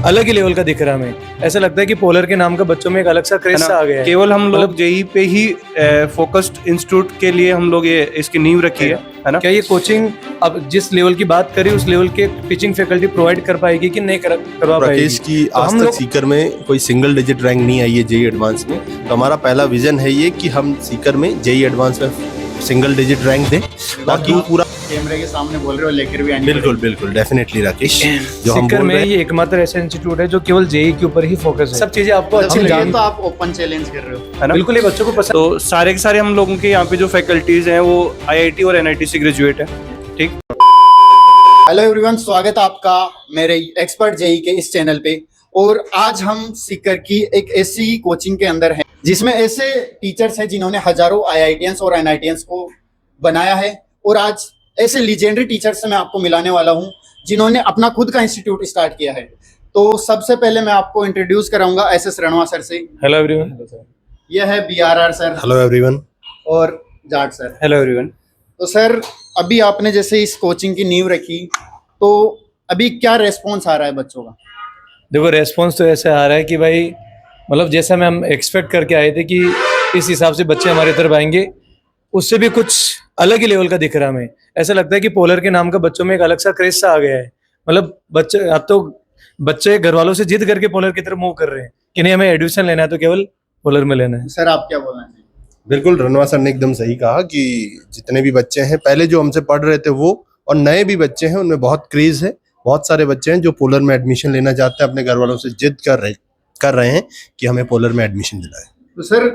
अलग ही लेवल का दिख रहा है हमें। ऐसा लगता है कि पोलर के नाम का बच्चों में एक अलग सा क्रेज सा आ गया है। केवल हम लोग जेई पे ही फोकस्ड इंस्टीट्यूट के लिए हम लोग ये इसकी नींव रखी है ना। क्या ये कोचिंग अब जिस लेवल की बात करी उस लेवल के टीचिंग फैकल्टी प्रोवाइड कर पाएगी कि नहीं करवा पाएगी? राकेश की तो आज तक सीकर में कोई सिंगल डिजिट रैंक नहीं आई है जेई एडवांस में। तो हमारा पहला विजन है ये कि हम सीकर में जेई एडवांस में सिंगल डिजिट रैंक दें, ताकि पूरा कैमरे के सामने बोल रहे हो लेकर भी आनी बिल्कुल डेफिनेटली राकेश, जो हम सीकर बोल में रहे हैं ये एकमात्र ऐसा इंस्टीट्यूट है जो केवल जेई के ऊपर ही फोकस है। सब चीजें आपको अच्छी मतलब लगेगी तो आप ओपन चैलेंज कर रहे हो, है ना। बिल्कुल ये बच्चों को पसंद। तो सारे के सारे हम लोगों के यहाँ पे जो फैकल्टीज हैं वो आईआईटी और एनआईटी से ग्रेजुएट है। ठीक। हेलो एवरीवन, स्वागत है आपका मेरे एक्सपर्ट जेई के इस चैनल पे। और आज हम सीकर की एक ऐसी कोचिंग के अंदर हैं जिसमें ऐसे टीचर्स हैं जिन्होंने हजारों आईआईटीएंस और एनआईटीएंस को बनाया है। और आज ऐसे लीजेंडरी टीचर्स से मैं आपको मिलाने वाला हूं जिन्होंने अपना खुद का इंस्टीट्यूट स्टार्ट किया है। तो सबसे पहले मैं आपको इंट्रोड्यूस कराऊंगा एसएस रणवा सर से। Hello everyone. यह है बीआरआर सर। Hello everyone. और जाट सर। Hello everyone. तो सर, अभी आपने जैसे इस कोचिंग की नींव रखी, तो अभी क्या रेस्पॉन्स आ रहा है बच्चों का? देखो रेस्पॉन्स तो ऐसे आ रहा है कि भाई मतलब जैसा हम एक्सपेक्ट करके आए थे कि इस हिसाब से बच्चे हमारी तरफ आएंगे, उससे भी कुछ अलग ही लेवल का दिख रहा है हमें। ऐसा लगता है कि पोलर के नाम का बच्चों में एक अलग सा क्रेज सा आ गया है। मतलब बच्चे अब तो बच्चे घर वालों से जिद करके पोलर की तरफ मूव कर रहे हैं कि नहीं हमें एडमिशन लेना है तो केवल पोलर में लेना है। सर, आप क्या बोलना चाहिए? बिल्कुल, रणवा सर ने एकदम सही कहा कि जितने भी बच्चे हैं पहले जो हमसे पढ़ रहे थे वो और नए भी बच्चे हैं उनमें बहुत क्रेज है। बहुत सारे बच्चे हैं जो पोलर में एडमिशन लेना चाहते हैं, अपने घर वालों से जिद कर रहे हैं कि हमें पोलर में एडमिशन दिलाएं। तो सर,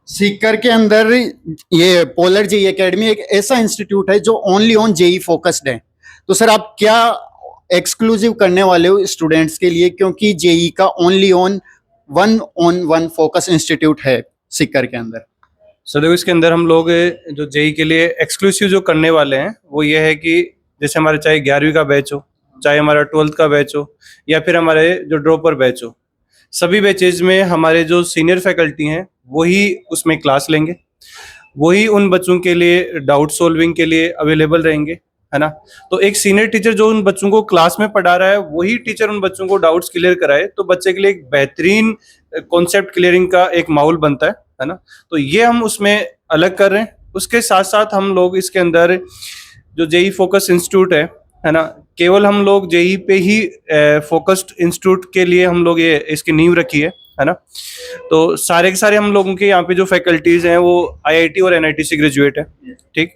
सीकर के अंदर ये पोलर जेई एकेडमी एक ऐसा इंस्टीट्यूट है जो ओनली ऑन जेई फोकस्ड है। तो सर, आप क्या एक्सक्लूसिव करने वाले हो स्टूडेंट्स के लिए, क्योंकि जेई का only on one focus institute है सीकर के अंदर? सर देखो, इसके अंदर हम लोग जो जेई के लिए एक्सक्लूसिव जो करने वाले हैं वो ये है कि जैसे हमारे चाहे 11वीं का बैच हो, चाहे हमारा 12th का बैच हो, या फिर हमारे जो ड्रॉपर बैच हो, सभी बैचेज में हमारे जो सीनियर फैकल्टी हैं वही उसमें क्लास लेंगे। वही उन बच्चों के लिए डाउट सॉल्विंग के लिए अवेलेबल रहेंगे, है ना। तो एक सीनियर टीचर जो उन बच्चों को क्लास में पढ़ा रहा है वही टीचर उन बच्चों को डाउट्स क्लियर कराए, तो बच्चे के लिए एक बेहतरीन कॉन्सेप्ट क्लियरिंग का एक माहौल बनता है ना। तो ये हम उसमें अलग कर रहे हैं। उसके साथ साथ हम लोग इसके अंदर जो जेई फोकस इंस्टीट्यूट है ना, केवल हम लोग जेई पे ही फोकस्ड इंस्टीट्यूट के लिए हम लोग ये इसकी नींव रखी है ना। तो सारे के सारे हम लोगों के यहाँ पे जो फैकल्टीज हैं वो आईआईटी और एनआईटी से ग्रेजुएट है। ठीक।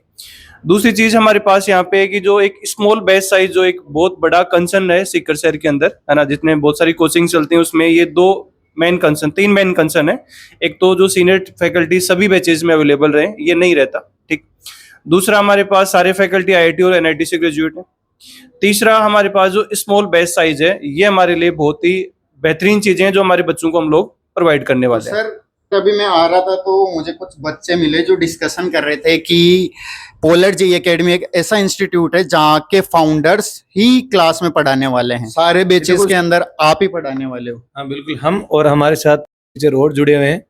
दूसरी चीज हमारे पास यहाँ पे है कि जो एक स्मॉल बैच साइज जो एक बहुत बड़ा कंसर्न है सीकर शहर के अंदर, है ना, जितने बहुत सारी कोचिंग चलती हैं उसमें ये तीन मेन कंसर्न है। एक तो जो सीनियर फैकल्टी सभी बैचेज में अवेलेबल रहे, ये नहीं रहता। ठीक। दूसरा, हमारे पास सारे फैकल्टी आईआईटी और एनआईटी से ग्रेजुएट है। तीसरा, हमारे पास जो स्मॉल बैच साइज है ये हमारे लिए बहुत ही बेहतरीन चीजें हैं जो हमारे बच्चों को हम लोग प्रोवाइड करने वाले हैं। सर, अभी मैं आ रहा था तो मुझे कुछ बच्चे मिले जो डिस्कशन कर रहे थे कि पोलर जेई एकेडमी एक ऐसा इंस्टीट्यूट है जहाँ के फाउंडर्स ही क्लास में पढ़ाने वाले हैं, सारे बैचेस के अंदर आप ही पढ़ाने वाले हो। हाँ बिल्कुल, हम और हमारे साथ टीचर और जुड़े हुए हैं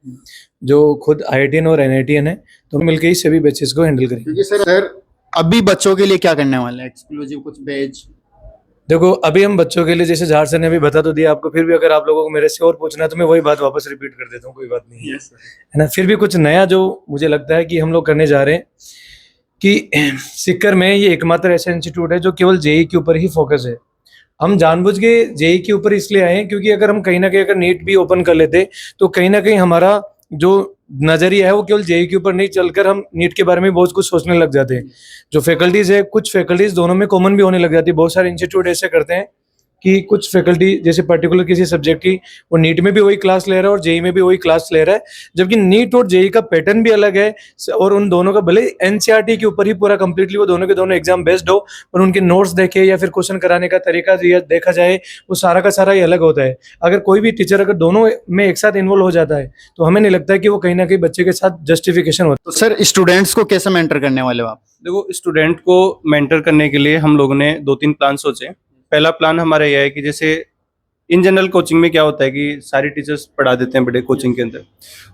जो खुद आईआईटीएन और एनआईटीएन है, तो मिलकर ही सभी बैचेस को हैंडल करेंगे। क्योंकि सर अभी बच्चों के लिए क्या करने वाले हैं, एक्सक्लूसिव कुछ बैच? देखो अभी हम बच्चों के लिए, जैसे झार सर ने अभी बता तो दिया आपको, फिर भी अगर आप लोगों को मेरे से और पूछना है तो मैं वही बात वापस रिपीट कर देता हूँ, कोई बात नहीं है ना। फिर भी कुछ नया जो मुझे लगता है कि हम लोग करने जा रहे हैं कि सीकर में ये एकमात्र ऐसा इंस्टीट्यूट है जो केवल जेई के ऊपर ही फोकस है। हम जानबूझ के जेई के ऊपर इसलिए आए हैं क्योंकि अगर हम कहीं ना कहीं अगर नीट भी ओपन कर लेते तो कहीं ना कहीं हमारा जो नजरिया है वो केवल जेई के ऊपर नहीं चलकर हम नीट के बारे में बहुत कुछ सोचने लग जाते हैं। जो फैकल्टीज है, कुछ फैकल्टीज दोनों में कॉमन भी होने लग जाती है। बहुत सारे इंस्टीट्यूट ऐसे करते हैं कि कुछ फैकल्टी जैसे पर्टिकुलर किसी सब्जेक्ट की वो नीट में भी वही क्लास ले रहा है और जेई में भी वही क्लास ले रहा है, जबकि नीट और जेई का पैटर्न भी अलग है और उन दोनों का भले एनसीईआरटी के ऊपर ही पूरा कंप्लीटली वो दोनों के दोनों एग्जाम बेस्ड हो, पर उनके नोट्स देखे या फिर क्वेश्चन कराने का तरीका देखा जाए वो सारा का सारा ही अलग होता है। अगर कोई भी टीचर अगर दोनों में एक साथ इन्वॉल्व हो जाता है तो हमें नहीं लगता है कि वो कहीं ना कहीं बच्चे के साथ जस्टिफिकेशन होता है। तो सर, स्टूडेंट्स को कैसे मेंटर करने वाले हो आप? देखो, स्टूडेंट को मेंटर करने के लिए हम लोगों ने 2-3 प्लान सोचे। पहला प्लान हमारा यह है कि जैसे इन जनरल कोचिंग में क्या होता है कि सारे टीचर्स पढ़ा देते हैं बड़े कोचिंग के अंदर,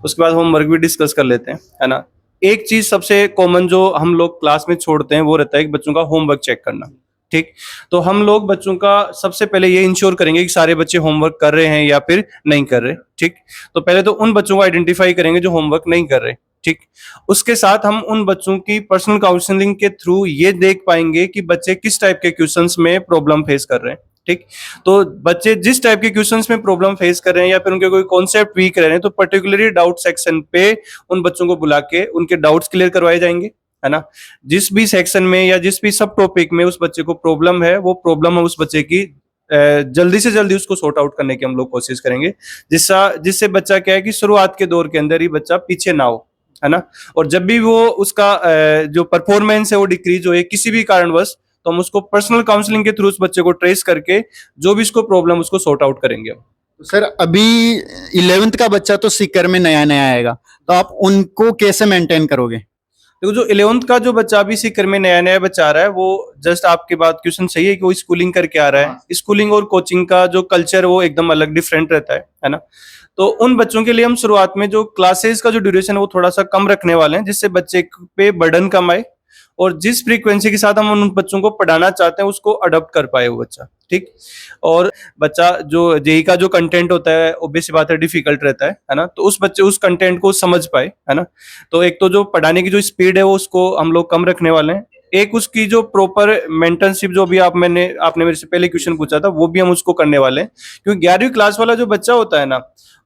उसके बाद होमवर्क भी डिस्कस कर लेते हैं, है ना। एक चीज सबसे कॉमन जो हम लोग क्लास में छोड़ते हैं वो रहता है कि बच्चों का होमवर्क चेक करना, ठीक। तो हम लोग बच्चों का सबसे पहले ये इंश्योर करेंगे कि सारे बच्चे होमवर्क कर रहे हैं या फिर नहीं कर रहे। ठीक। तो पहले तो उन बच्चों को आइडेंटिफाई करेंगे जो होमवर्क नहीं कर रहे। ठीक। उसके साथ हम उन बच्चों की पर्सनल काउंसलिंग के थ्रू ये देख पाएंगे कि बच्चे किस टाइप के क्वेश्चंस में प्रॉब्लम फेस कर रहे हैं। ठीक। तो बच्चे जिस टाइप के क्वेश्चंस में प्रॉब्लम फेस कर रहे हैं या फिर उनके कोई कॉन्सेप्ट वीक रह रहे हैं तो पर्टिकुलरली डाउट सेक्शन पे उन बच्चों को बुला के उनके डाउट्स क्लियर करवाए जाएंगे, है ना। जिस भी सेक्शन में या जिस भी सब टॉपिक में उस बच्चे को प्रॉब्लम है, वो प्रॉब्लम है उस बच्चे की जल्दी से जल्दी उसको सॉर्ट आउट करने की हम लोग कोशिश करेंगे, जिससे बच्चा क्या है कि शुरुआत के दौर के अंदर ही बच्चा पीछे ना हो, है ना। और जब भी वो उसका जो परफॉर्मेंस है वो डिक्रीज हो किसी भी कारणवश, तो हम उसको पर्सनल काउंसलिंग के थ्रू उस बच्चे को ट्रेस करके जो भी इसको प्रॉब्लम उसको सॉर्ट आउट करेंगे। सर अभी 11th का बच्चा तो सीकर में नया नया आएगा, तो आप उनको कैसे मेंटेन करोगे? देखो, जो 11th का जो बच्चा अभी सीकर में नया नया बच्चा आ रहा है, वो जस्ट आपके बात क्वेश्चन सही है कि वो स्कूलिंग करके आ रहा है। स्कूलिंग और कोचिंग का जो कल्चर वो एकदम अलग डिफरेंट रहता है ना। तो उन बच्चों के लिए हम शुरुआत में जो क्लासेस का जो ड्यूरेशन है वो थोड़ा सा कम रखने वाले हैं, जिससे बच्चे पे बर्डन कम आए और जिस फ्रीक्वेंसी के साथ हम उन बच्चों को पढ़ाना चाहते हैं उसको अडॉप्ट कर पाए वो बच्चा। ठीक। और बच्चा जो जेई का जो कंटेंट होता है ऑब्वियस बात है डिफिकल्ट रहता है ना। तो उस बच्चे उस कंटेंट को समझ पाए, है ना। तो एक तो जो पढ़ाने की जो स्पीड है वो उसको हम लोग कम रखने वाले हैं। एक उसकी जो प्रॉपर मेंटरशिप जो भी आपने मेरे से पहले क्वेश्चन पूछा था वो भी हम उसको करने वाले हैं, क्योंकि 11वीं क्लास वाला जो बच्चा होता है ना,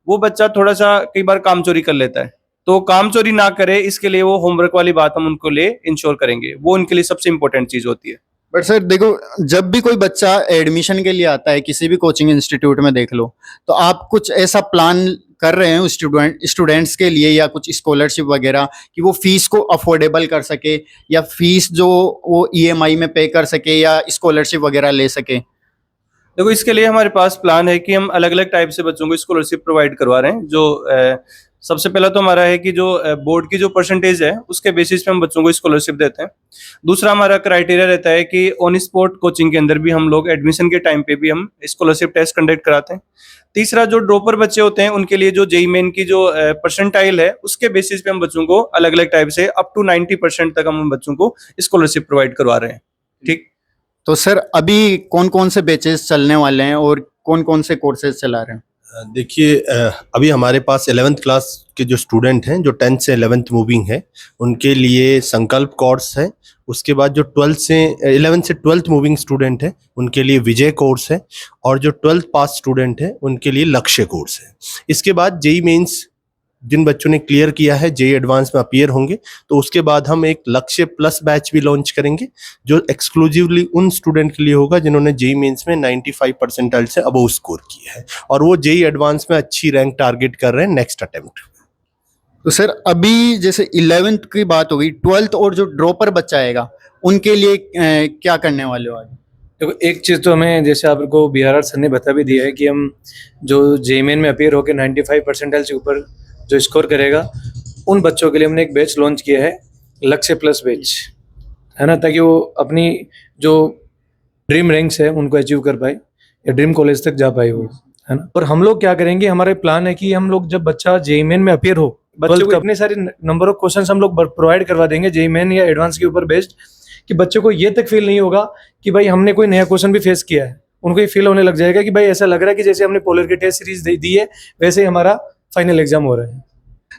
वो बच्चा थोड़ा सा कई बार काम चोरी कर लेता है। तो काम चोरी ना करे इसके लिए वो होमवर्क वाली बात हम उनको लिए इंश्योर करेंगे, वो उनके लिए सबसे इंपॉर्टेंट चीज होती है। बट सर देखो, जब भी कोई बच्चा एडमिशन के लिए आता है किसी भी कोचिंग इंस्टीट्यूट में देख लो, तो आप कुछ ऐसा प्लान कर रहे हैं स्टूडेंट्स के लिए या कुछ स्कॉलरशिप वगैरह कि वो फीस को अफोर्डेबल कर सके, या फीस जो वो ईएमआई में पे कर सके या स्कॉलरशिप वगैरह ले सके? देखो, इसके लिए हमारे पास प्लान है कि हम अलग अलग टाइप से बच्चों को स्कॉलरशिप प्रोवाइड करवा रहे हैं। जो सबसे पहला तो हमारा है कि जो बोर्ड की जो परसेंटेज है उसके बेसिस पे हम बच्चों को स्कॉलरशिप देते हैं। दूसरा हमारा क्राइटेरिया रहता है कि ऑन स्पॉट कोचिंग के अंदर भी हम लोग एडमिशन के टाइम पे भी हम स्कॉलरशिप टेस्ट कंडक्ट कराते हैं। तीसरा, जो ड्रॉपर बच्चे होते हैं उनके लिए जो जेईई मेन की जो परसेंटाइल है उसके बेसिस पे हम बच्चों को अलग अलग टाइप से अप टू 90% तक हम बच्चों को स्कॉलरशिप प्रोवाइड करवा रहे हैं। ठीक। तो सर अभी कौन कौन से बैचेस चलने वाले हैं और कौन कौन से कोर्सेज चला रहे हैं? देखिए, अभी हमारे पास 11th क्लास के जो स्टूडेंट हैं जो 10th से 11th मूविंग है उनके लिए संकल्प कोर्स है। उसके बाद जो 11th से 12th मूविंग स्टूडेंट है उनके लिए विजय कोर्स है, और जो 12th पास स्टूडेंट है उनके लिए लक्ष्य कोर्स है। इसके बाद जेई मेंस जिन बच्चों ने क्लियर किया है जेई एडवांस में अपीयर होंगे, तो उसके बाद हम एक लक्ष्य प्लस बैच भी लॉन्च करेंगे जो एक्सक्लूसिवली उन स्टूडेंट के लिए होगा जिन्होंने जेई मेंस में 95 परसेंटाइल से अबव स्कोर किया है और वो जेई एडवांस में अच्छी रैंक टारगेट कर रहे हैं नेक्स्ट अटेम्प्ट। तो सर अभी जैसे 11th की बात हो गई, 12th और जो ड्रॉपर बच्चा आएगा उनके लिए क्या करने वाले हो आगे? देखो, एक चीज़ तो हमें जैसे आपको BRR सर ने बता भी दिया है कि हम जो जेईई मेन में अपीयर होकर 95 परसेंटाइल से ऊपर जो स्कोर करेगा उन बच्चों के लिए हमने एक बैच लॉन्च किया है, लक्ष्य प्लस बैच, है ना, ताकि वो अपनी जो ड्रीम रैंक्स है उनको अचीव कर पाए या ड्रीम कॉलेज तक जा पाए वो, है ना। और हम लोग क्या करेंगे, हमारे प्लान है कि हम लोग जब बच्चा जेईई मेन में अपीयर हो, बच्चे को अपने सारे नंबर ऑफ क्वेश्चंस हम लोग प्रोवाइड करवा देंगे जेईई मेन या एडवांस के ऊपर बेस्ड, कि बच्चों को ये तक फील नहीं होगा कि भाई हमने कोई नया क्वेश्चन भी फेस किया है। उनको ये फील होने लग जाएगा कि भाई ऐसा लग रहा है कि जैसे हमने पोलर की टेस्ट सीरीज दी है वैसे ही हमारा फाइनल एग्जाम हो रहा है।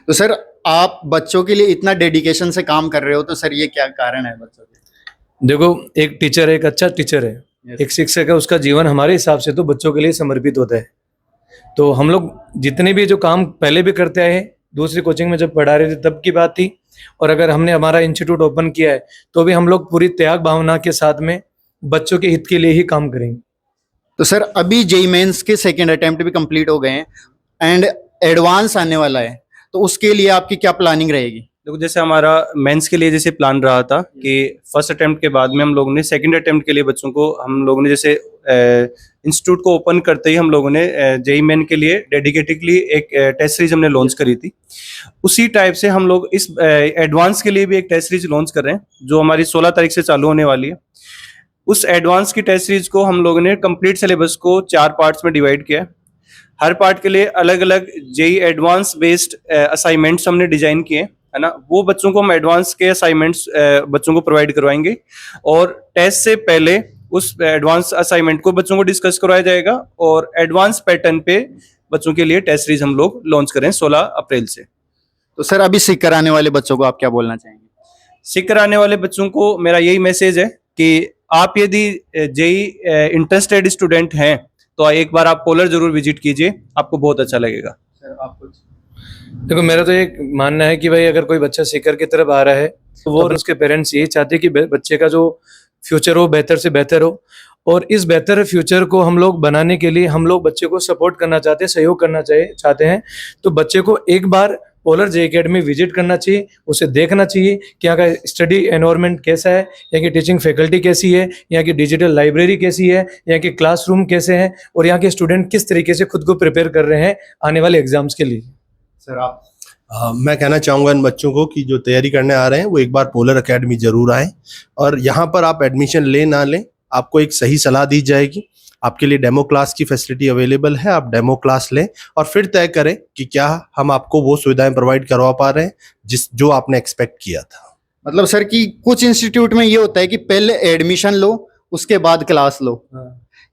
तो सर आप बच्चों के लिए इतना डेडिकेशन से काम कर रहे हो, तो सर ये क्या कारण है बच्चों के? देखो, एक टीचर है, एक अच्छा टीचर है, एक शिक्षक है, उसका जीवन हमारे हिसाब से तो बच्चों के लिए समर्पित होता है। तो हम लोग जितने भी जो काम पहले भी करते आए हैं, दूसरी कोचिंग में जब पढ़ा रहे थे तब की बात थी, और अगर हमने हमारा इंस्टीट्यूट ओपन किया है तो भी हम लोग पूरी त्याग भावना के साथ में बच्चों के हित के लिए ही काम करेंगे। तो सर अभी जेईई मेंस के सेकेंड अटेम्प्ट भी कंप्लीट हो गए हैं एंड एडवांस आने वाला है, तो उसके लिए आपकी क्या प्लानिंग रहेगी? देखो, जैसे हमारा मेंस के लिए जैसे प्लान रहा था कि फर्स्ट अटेम्प्ट के बाद में हम लोगों ने सेकंड अटेम्प्ट के लिए बच्चों को हम लोगों ने जैसे इंस्टीट्यूट को ओपन करते ही हम लोगों ने जेईई मेन के लिए डेडिकेटेडली एक टेस्ट सीरीज हमने लॉन्च करी थी। उसी टाइप से हम लोग इस एडवांस के लिए भी एक टेस्ट सीरीज लॉन्च कर रहे हैं जो हमारी 16 तारीख से चालू होने वाली है। उस एडवांस की टेस्ट सीरीज को हम लोगों ने कंप्लीट सिलेबस को 4 पार्ट्स में डिवाइड किया है। हर पार्ट के लिए अलग अलग जेईई एडवांस बेस्ड असाइनमेंट्स हमने डिजाइन किए, है ना। वो बच्चों को हम एडवांस के असाइनमेंट्स बच्चों को प्रोवाइड करवाएंगे और टेस्ट से पहले उस एडवांस असाइनमेंट को बच्चों को डिस्कस करवाया जाएगा और एडवांस पैटर्न पे बच्चों के लिए टेस्ट सीरीज हम लोग लॉन्च करें 16 अप्रैल से। तो सर अभी सीख कर आने वाले बच्चों को आप क्या बोलना चाहेंगे? सीख कर आने वाले बच्चों को मेरा यही मैसेज है कि आप यदि जेई इंटरेस्टेड स्टूडेंट हैं तो एक बार आप पोलर जरूर विजिट कीजिए, आपको बहुत अच्छा लगेगा। सर आप कुछ? देखो मेरा तो ये मानना है कि भाई अगर कोई बच्चा सीकर की तरफ आ रहा है तो वो और उसके पेरेंट्स यही चाहते हैं कि बच्चे का जो फ्यूचर हो बेहतर से बेहतर हो, और इस बेहतर फ्यूचर को हम लोग बनाने के लिए हम लोग बच्चे को सपोर्ट करना चाहते हैं, सहयोग करना चाहते हैं। तो बच्चे को एक बार पोलर जे एकेडमी विजिट करना चाहिए, उसे देखना चाहिए कि यहाँ का स्टडी एनवायरनमेंट कैसा है, यहाँ की टीचिंग फैकल्टी कैसी है, यहाँ की डिजिटल लाइब्रेरी कैसी है, यहाँ के क्लासरूम कैसे हैं, और यहाँ के स्टूडेंट किस तरीके से खुद को प्रिपेयर कर रहे हैं आने वाले एग्जाम्स के लिए। सर आप? मैं कहना चाहूँगा इन बच्चों को कि जो तैयारी करने आ रहे हैं वो एक बार पोलर एकेडमी जरूर आए, और यहाँ पर आप एडमिशन ले ना लें, आपको एक सही सलाह दी जाएगी। आपके लिए डेमो क्लास की फैसिलिटी अवेलेबल है, आप डेमो क्लास लें और फिर तय करें कि क्या हम आपको वो सुविधाएं प्रोवाइड करवा पा रहे हैं जो आपने एक्सपेक्ट किया था। मतलब सर कि कुछ इंस्टीट्यूट में ये होता है कि पहले एडमिशन लो उसके बाद क्लास लो,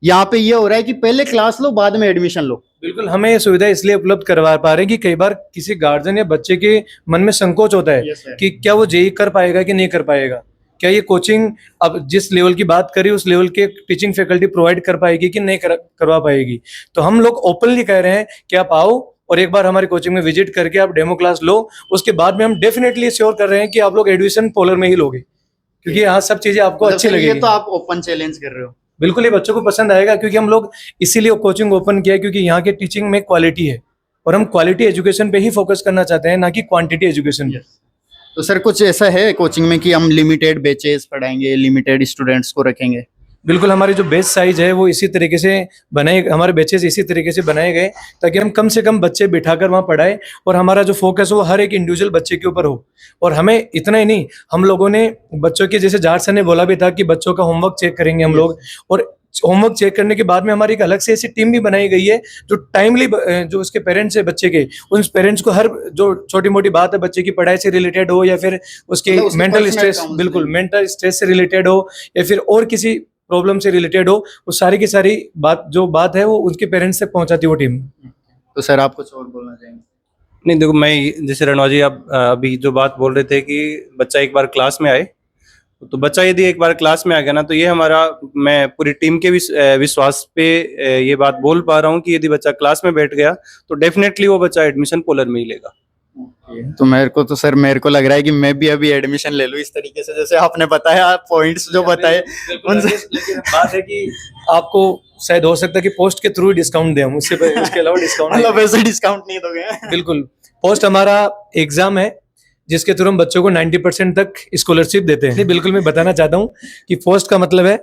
यहाँ पे ये हो रहा है कि पहले क्लास लो बाद में एडमिशन लो। बिल्कुल, हमें ये सुविधा इसलिए उपलब्ध करवा पा रहे हैं कि कई बार किसी गार्जियन या बच्चे के मन में संकोच होता है कि क्या वो जेई कर पाएगा कि नहीं कर पाएगा, क्या ये कोचिंग अब जिस लेवल की बात करी उस लेवल के टीचिंग फैकल्टी प्रोवाइड कर पाएगी कि नहीं करवा पाएगी। तो हम लोग ओपनली कह रहे हैं कि आप आओ और एक बार हमारी कोचिंग में विजिट करके आप डेमो क्लास लो, उसके बाद में हम डेफिनेटली श्योर कर रहे हैं कि आप लोग एडमिशन पोलर में ही लोगे, क्योंकि यहाँ सब चीजें आपको अच्छी लगेगी। ये तो आप ओपन चैलेंज कर रहे हो। बिल्कुल, ये बच्चों को पसंद आएगा, क्योंकि हम लोग इसीलिए कोचिंग ओपन किया है क्योंकि यहाँ के टीचिंग में क्वालिटी है और हम क्वालिटी एजुकेशन पे ही फोकस करना चाहते हैं, ना कि क्वांटिटी एजुकेशन पे। तो सर कुछ ऐसा है कोचिंग में कि हम लिमिटेड बैचेस पढ़ाएंगे, लिमिटेड स्टूडेंट्स को रखेंगे? बिल्कुल, हमारी जो बेच साइज है वो इसी तरीके से बनाए, हमारे बैचेस इसी तरीके से बनाए गए ताकि हम कम से कम बच्चे बिठाकर वहाँ पढ़ाए और हमारा जो फोकस हो वो हर एक इंडिविजुअल बच्चे के ऊपर हो। और हमें इतना ही नहीं, हम लोगों ने बच्चों के, जैसे जहाज सर ने बोला भी था कि बच्चों का होमवर्क चेक करेंगे हम लोग, और होमवर्क चेक करने के बाद में हमारी एक अलग से ऐसी टीम भी बनाई गई है जो टाइमली जो उसके पेरेंट्स है बच्चे के, उन पेरेंट्स को हर जो छोटी मोटी बात है बच्चे की पढ़ाई से रिलेटेड हो या फिर उसके मेंटल स्ट्रेस, बिल्कुल मेंटल स्ट्रेस से रिलेटेड हो या फिर और किसी प्रॉब्लम से रिलेटेड हो, वो सारी की सारी बात है वो उनके पेरेंट्स तक पहुंचाती है वो टीम। तो सर आप कुछ और बोलना चाहेंगे? नहीं, देखो मैं जैसे रणवा जी आप अभी जो बात बोल रहे थे कि बच्चा एक बार क्लास में आए, तो बच्चा यदि एक बार क्लास में आ गया ना, तो ये हमारा, मैं पूरी टीम के विश्वास पे ये बात बोल पा रहा हूँ कि यदि बच्चा क्लास में बैठ गया तो डेफिनेटली वो बच्चा एडमिशन पोलर में ही लेगा। तो मेरे को लग रहा है कि मैं भी अभी एडमिशन ले लूं इस तरीके से, जैसे आपने बताया पॉइंट्स जो बताए उनसे। लेकिन बात है कि आपको शायद हो सकता है कि पोस्ट के थ्रू डिस्काउंट दें हम, उसके अलावा डिस्काउंट मतलब वैसे डिस्काउंट नहीं दोगे? बिल्कुल, पोस्ट हमारा एग्जाम है जिसके थ्रू हम बच्चों को 90% तक स्कॉलरशिप देते हैं। बिल्कुल, मैं बताना चाहता हूँ कि पोस्ट का मतलब है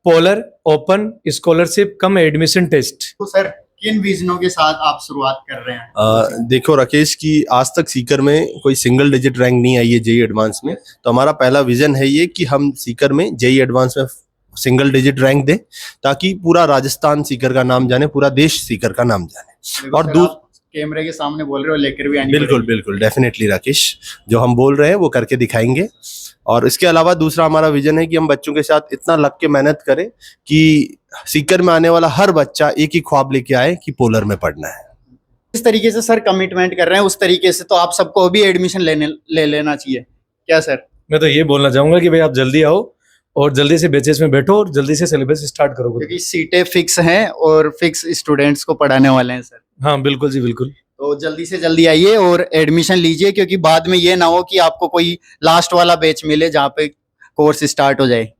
पोलर ओपन स्कॉलरशिप कम एडमिशन टेस्ट। तो सर किन विजनों के साथ आप शुरुआत कर रहे हैं? देखो राकेश, की आज तक सीकर में कोई सिंगल डिजिट रैंक नहीं आई है जेई एडवांस में, तो हमारा पहला विजन है ये कि हम सीकर में जेई एडवांस में सिंगल डिजिट रैंक दें ताकि पूरा राजस्थान सीकर का नाम जाने, पूरा देश सीकर का नाम जाने। और कैमरे के सामने बोल रहे हो, लेकर भी आनी बिल्कुल बिल्कुल डेफिनेटली राकेश, जो हम बोल रहे हैं वो करके दिखाएंगे। और इसके अलावा दूसरा हमारा विजन है कि हम बच्चों के साथ इतना लग के मेहनत करें कि सीकर में आने वाला हर बच्चा एक ही ख्वाब लेके आए कि पोलर में पढ़ना है। इस तरीके से सर कमिटमेंट कर रहे हैं, उस तरीके से तो आप सबको अभी एडमिशन ले लेना चाहिए क्या सर? मैं तो ये बोलना चाहूंगा कि भाई आप जल्दी आओ और जल्दी से बैचेस में बैठो और जल्दी से सिलेबस स्टार्ट करो, क्योंकि सीटें फिक्स हैं और फिक्स स्टूडेंट्स को पढ़ाने वाले हैं सर। हाँ बिल्कुल जी, बिल्कुल। तो जल्दी से जल्दी आइए और एडमिशन लीजिए, क्योंकि बाद में ये ना हो कि आपको कोई लास्ट वाला बैच मिले जहाँ पे कोर्स स्टार्ट हो जाए।